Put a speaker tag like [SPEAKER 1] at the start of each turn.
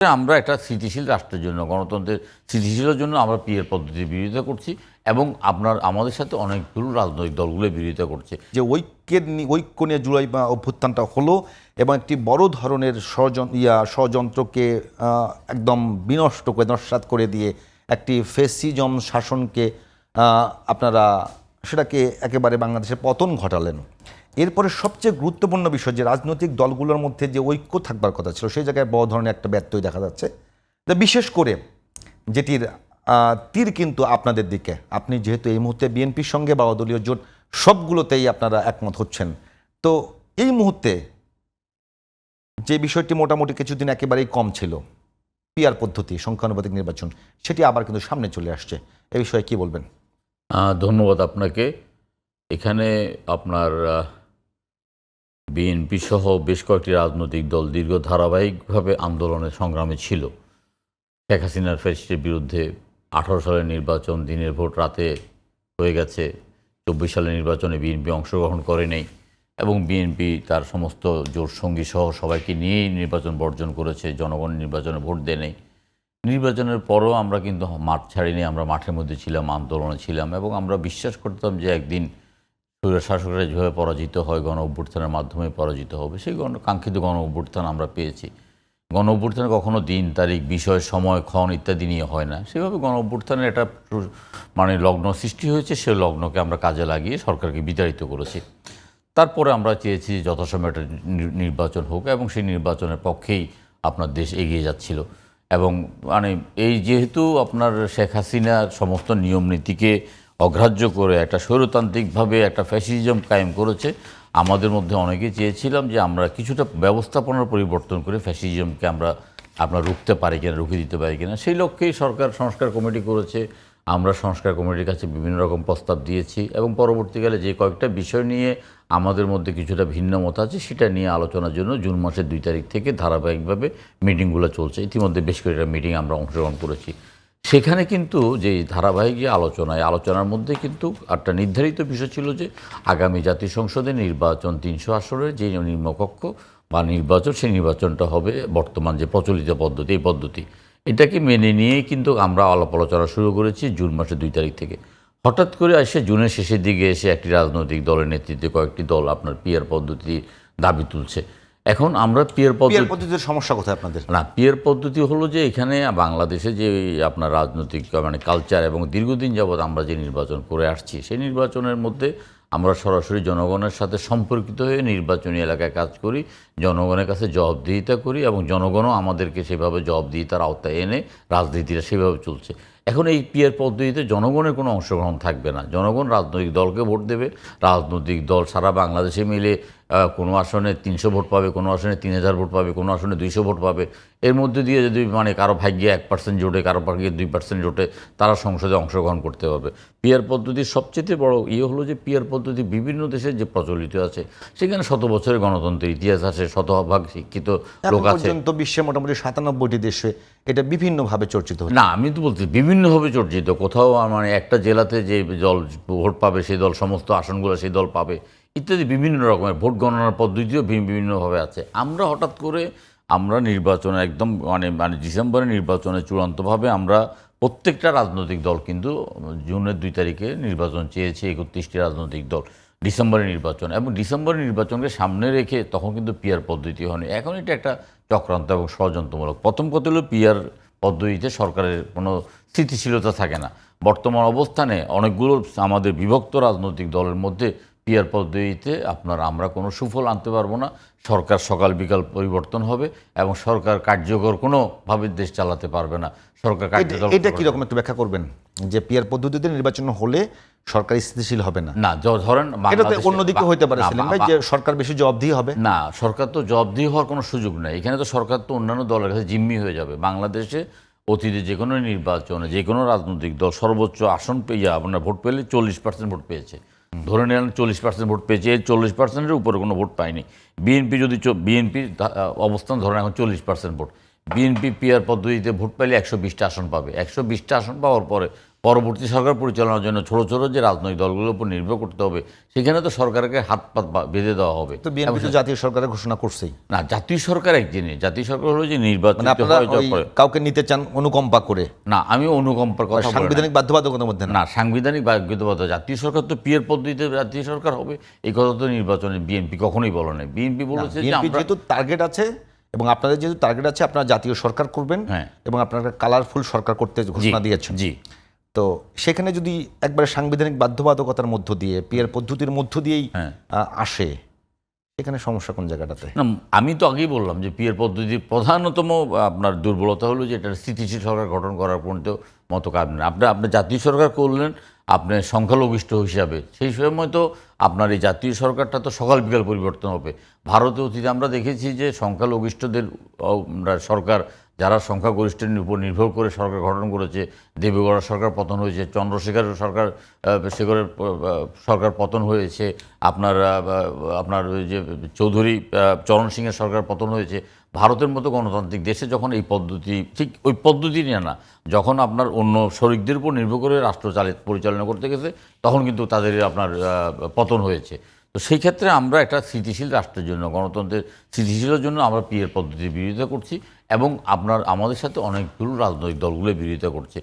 [SPEAKER 1] আমরা একটা স্থিতিশীল রাষ্ট্রের জন্য, গণতন্ত্রের স্থিতিশীলের জন্য আমরা পিএর পদ্ধতির বিরোধিতা করছি এবং আমাদের সাথে অনেকগুলো রাজনৈতিক দলগুলো বিরোধিতা করছে।
[SPEAKER 2] যে ঐক্য নিয়ে জুলাই অভ্যুত্থানটা হলো এবং একটি বড় ধরনের ষড়যন্ত্রকে একদম বিনষ্ট করে নস্যাৎ করে দিয়ে একটি ফেসিজম শাসনকে আপনারা সেটাকে একেবারে বাংলাদেশের পতন ঘটালেন। এরপরে সবচেয়ে গুরুত্বপূর্ণ বিষয় যে রাজনৈতিক দলগুলোর মধ্যে যে ঐক্য থাকবার কথা ছিল সেই জায়গায় বড় ধরনের একটা ব্যত্যয় দেখা যাচ্ছে। বিশেষ করে যেটির তীর কিন্তু আপনাদের দিকে, আপনি যেহেতু এই মুহূর্তে বিএনপির সঙ্গে বা দলীয় জোট সবগুলোতেই আপনারা একমত হচ্ছেন, তো এই মুহূর্তে যে বিষয়টি মোটামুটি কিছুদিন একেবারেই কম ছিল, পিআর পদ্ধতি সংখ্যানুপাতিক নির্বাচন, সেটি আবার কিন্তু সামনে চলে আসছে। এ বিষয়ে কি বলবেন?
[SPEAKER 1] ধন্যবাদ আপনাকে। এখানে আপনার বিএনপি সহ বেশ কয়েকটি রাজনৈতিক দল দীর্ঘ ধারাবাহিকভাবে আন্দোলনের সংগ্রামে ছিল। শেখ হাসিনার ফ্যাসিস্টের বিরুদ্ধে 18 সালের নির্বাচন দিনের ভোট রাতে হয়ে গেছে। 24 সালের নির্বাচনে বিএনপি অংশগ্রহণ করে নেই এবং বিএনপি তার সমস্ত জোট সঙ্গী সহ সবাইকে নিয়েই নির্বাচন বর্জন করেছে। জনগণ নির্বাচনে ভোট দেয় নেই। নির্বাচনের পরও আমরা কিন্তু মাঠ ছাড়িনি, আমরা মাঠের মধ্যে ছিলাম, আন্দোলনে ছিলাম এবং আমরা বিশ্বাস করতাম যে একদিন স্বৈরশাসকরা যেভাবে পরাজিত হয় গণ অভ্যুত্থানের মাধ্যমে পরাজিত হবে। সেই কাঙ্ক্ষিত গণ অভ্যুত্থান আমরা পেয়েছি। গণ অভ্যুত্থানে কখনো দিন তারিখ বিষয় সময় ক্ষণ ইত্যাদি নিয়ে হয় না, সেভাবে গণ অভ্যুত্থানের একটা লগ্ন সৃষ্টি হয়েছে। সেই লগ্নকে আমরা কাজে লাগিয়ে সরকারকে বিতাড়িত করেছি। তারপরে আমরা চেয়েছি যথাসময়ে একটা নির্বাচন হোক এবং সেই নির্বাচনের পক্ষেই আপনার দেশ এগিয়ে যাচ্ছিল। এবং এই যেহেতু আপনার শেখ হাসিনার সমস্ত নিয়ম নীতিকে অগ্রাহ্য করে একটা স্বৈরতান্ত্রিকভাবে একটা ফ্যাসিজম কায়েম করেছে, আমাদের মধ্যে অনেকেই চেয়েছিলাম যে আমরা কিছুটা ব্যবস্থাপনার পরিবর্তন করে ফ্যাসিজমকে আমরা রুখতে পারি কিনা, রুখে দিতে পারি কিনা। সেই লক্ষ্যেই সরকার সংস্কার কমিটি করেছে। আমরা সংস্কার কমিটির কাছে বিভিন্ন রকম প্রস্তাব দিয়েছি এবং পরবর্তীকালে যে কয়েকটা বিষয় নিয়ে আমাদের মধ্যে কিছুটা ভিন্ন মত আছে সেটা নিয়ে আলোচনার জন্য জুন মাসের 2 তারিখ থেকে ধারাবাহিকভাবে মিটিংগুলো চলছে। ইতিমধ্যে বেশ কয়েকটা মিটিং আমরা অংশগ্রহণ করেছি। সেখানে কিন্তু যে ধারাবাহিক যে আলোচনার মধ্যে কিন্তু একটা নির্ধারিত বিষয় ছিল যে আগামী জাতীয় সংসদে নির্বাচন 300 আসনের যে নিম্নকক্ষ বা নির্বাচন, সেই নির্বাচনটা হবে বর্তমান যে প্রচলিত পদ্ধতি, এই পদ্ধতি এটাকে মেনে নিয়েই কিন্তু আমরা আলাপ আলোচনা শুরু করেছি জুন মাসের 2 তারিখ থেকে। হঠাৎ করে এসে জুনের শেষের দিকে এসে একটি রাজনৈতিক দলের নেতৃত্বে কয়েকটি দল আপনার পিআর পদ্ধতি দাবি তুলছে। এখন আমরা পিআর
[SPEAKER 2] পদ্ধতির সমস্যা কোথায় আপনাদের?
[SPEAKER 1] না, পিআর পদ্ধতি হলো যে এখানে বাংলাদেশে যে আপনার রাজনৈতিক কালচার এবং দীর্ঘদিন যাবৎ আমরা যে নির্বাচন করে আসছি, সেই নির্বাচনের মধ্যে আমরা সরাসরি জনগণের সাথে সম্পর্কিত হয়ে নির্বাচনী এলাকায় কাজ করি, জনগণের কাছে জবাবদিহিতা করি এবং জনগণও আমাদেরকে সেভাবে জবাবদিহিতার আওতায় এনে রাজনীতিটা সেভাবে চলছে। এখন এই পিআর পদ্ধতিতে জনগণের কোনো অংশগ্রহণ থাকবে না। জনগণ রাজনৈতিক দলকে ভোট দেবে। রাজনৈতিক দল সারা বাংলাদেশে মিলে কোনো আসনে 300 ভোট পাবে, কোনো আসনে 3000 ভোট পাবে, কোনো আসনে 200 ভোট পাবে। এর মধ্যে দিয়ে যদি কারো ভাগ্যে 1% জোটে, কারো ভাগ্যে 2% জোটে, তারা সংসদে অংশগ্রহণ করতে পারবে। পিআর পদ্ধতির সবচেয়ে বড় হলো যে পিআর পদ্ধতি বিভিন্ন দেশে যে প্রচলিত আছে, সেখানে শত বছরের গণতন্ত্রের ইতিহাস আছে, শতভাগ শিক্ষিত লোক আছে।
[SPEAKER 2] বিশ্বে মোটামুটি 97টি দেশে এটা বিভিন্নভাবে চর্চিত হচ্ছে।
[SPEAKER 1] না, আমি তো বলছি বিভিন্নভাবে চর্চিত। কোথাও একটা জেলাতে যে দল ভোট পাবে সেই দল সমস্ত আসনগুলো সেই দল পাবে ইত্যাদি বিভিন্ন রকমের ভোট গণনার পদ্ধতিও বিভিন্নভাবে আছে। আমরা হঠাৎ করে নির্বাচনে একদম ডিসেম্বরের নির্বাচনে চূড়ান্তভাবে আমরা প্রত্যেকটা রাজনৈতিক দল কিন্তু জুনের 2 তারিখে নির্বাচন চেয়েছে, 31টি রাজনৈতিক দল ডিসেম্বরের নির্বাচন, এবং ডিসেম্বরের নির্বাচনকে সামনে রেখে তখন কিন্তু পিআর পদ্ধতি হয়নি। এখন এটা একটা চক্রান্ত এবং ষড়যন্ত্রমূলক। প্রথম কথা হলো পিআর পদ্ধতিতে সরকারের কোনো স্থিতিশীলতা থাকে না। বর্তমান অবস্থানে অনেকগুলো আমাদের বিভক্ত রাজনৈতিক দলের মধ্যে পিআর পদ্ধতিতে আমরা কোনো সুফল আনতে পারবো না। সরকার সকাল বিকাল পরিবর্তন হবে এবং সরকার কার্যকর কোনোভাবে দেশ চালাতে পারবে না। সরকার
[SPEAKER 2] এটা কীরকম একটু ব্যাখ্যা করবেন যে পিআর পদ্ধতিতে নির্বাচন হলে সরকার স্থিতিশীল হবে না?
[SPEAKER 1] না, ধরেন
[SPEAKER 2] অন্যদিকে হইতে পারে সেলিম ভাই, যে সরকার বেশি জবাবদিহি হবে
[SPEAKER 1] না। সরকার তো জবাবদিহি হওয়ার কোনো সুযোগ নেই। এখানে তো সরকার তো অন্যান্য দলের কাছে জিম্মি হয়ে যাবে। বাংলাদেশে অতীতে যে কোনো নির্বাচনে যে কোনো রাজনৈতিক দল সর্বোচ্চ আসন পেয়ে আপনার ভোট পেলে 40% ভোট পেয়েছে। ধরে নিলাম 40% ভোট পেয়েছে, এই 40%-এর উপরে কোনো ভোট পায়নি। বিএনপির অবস্থান ধরেন এখন 40% ভোট। বিএনপি পিআর পদ্ধতিতে ভোট পাইলে 120টা আসন পাবে। 120টা আসন পাওয়ার পরে পরবর্তী সরকার পরিচালনার জন্য ছোট ছোট যে রাজনৈতিক দলগুলোর উপর নির্ভর করতে হবে, সেখানে তো সরকারকে হাত পাত বেঁধে দেওয়া হবে।
[SPEAKER 2] তো বিএনপি তো জাতীয় সরকারের ঘোষণা করছেই।
[SPEAKER 1] না, জাতীয় সরকার এক জিনিস, জাতীয় সরকার হলো যে নির্বাচিত
[SPEAKER 2] মানে আপনারা
[SPEAKER 1] হয়ে যাওয়ার
[SPEAKER 2] ওই
[SPEAKER 1] পরে।
[SPEAKER 2] কাউকে নিতে চান অনুকম্পা করে?
[SPEAKER 1] না, আমি অনুকম্পার কথা বলি না।
[SPEAKER 2] সাংবিধানিক বাধ্যবাধকতার মধ্যে না।
[SPEAKER 1] না, সাংবিধানিক বাধ্যবাধকতা, জাতীয় সরকার তো পিয়ার পদ্ধতিতে জাতীয় সরকার হবে, এই কথা তো নির্বাচনে বিএনপি কখনোই বলে নাই। বিএনপি বলেছে যে
[SPEAKER 2] বিএনপি
[SPEAKER 1] আমরা
[SPEAKER 2] যেহেতু টার্গেট আছে এবং আপনাদের যেহেতু টার্গেট আছে, আপনারা জাতীয় সরকার করবেন
[SPEAKER 1] হ্যাঁ।
[SPEAKER 2] এবং আপনারা কালারফুল সরকার করতে ঘোষণা দিয়েছেন।
[SPEAKER 1] জি,
[SPEAKER 2] তো সেখানে যদি একবারে সাংবিধানিক বাধ্যবাধকতার মধ্য দিয়ে পিয়ার পদ্ধতির মধ্য দিয়েই
[SPEAKER 1] হ্যাঁ।
[SPEAKER 2] আসে, সেখানে সমস্যা কোন জায়গাটাতে?
[SPEAKER 1] না, আমি তো আগেই বললাম যে পিয়ার পদ্ধতির প্রধানতম আপনার দুর্বলতা হলো যে এটা স্থিতিশীল সরকার গঠন করার মতো কাজ নেই। আপনি জাতীয় সরকার করলেন আপনি সংখ্যালঘিষ্ঠ হিসাবে, সেই সময় তো আপনার এই জাতীয় সরকারটা তো সকাল বিকাল পরিবর্তন হবে। ভারতে অতীতে আমরা দেখেছি যে সংখ্যালঘিষ্ঠদের সরকার, যারা সংখ্যাগরিষ্ঠের উপর নির্ভর করে সরকার গঠন করেছে, দেবেগৌড়ার সরকার পতন হয়েছে, চন্দ্রশেখরের শেখরের সরকার পতন হয়েছে, আপনার ওই যে চৌধুরী চরণ সিংয়ের সরকার পতন হয়েছে। ভারতের মতো গণতান্ত্রিক দেশে যখন এই পদ্ধতি, ঠিক ওই পদ্ধতি নিয়ে না, যখন আপনার অন্য শরিকদের উপর নির্ভর করে রাষ্ট্র পরিচালনা করতে গেছে, তখন কিন্তু তাদের আপনার পতন হয়েছে। তো সেই ক্ষেত্রে আমরা একটা স্থিতিশীল রাষ্ট্রের জন্য, গণতন্ত্রের স্থিতিশীলের জন্য আমরা পিয়ার পদ্ধতির বিরোধিতা করছি এবং আমাদের সাথে অনেকগুলো রাজনৈতিক দলগুলো বিরোধিতা করছে।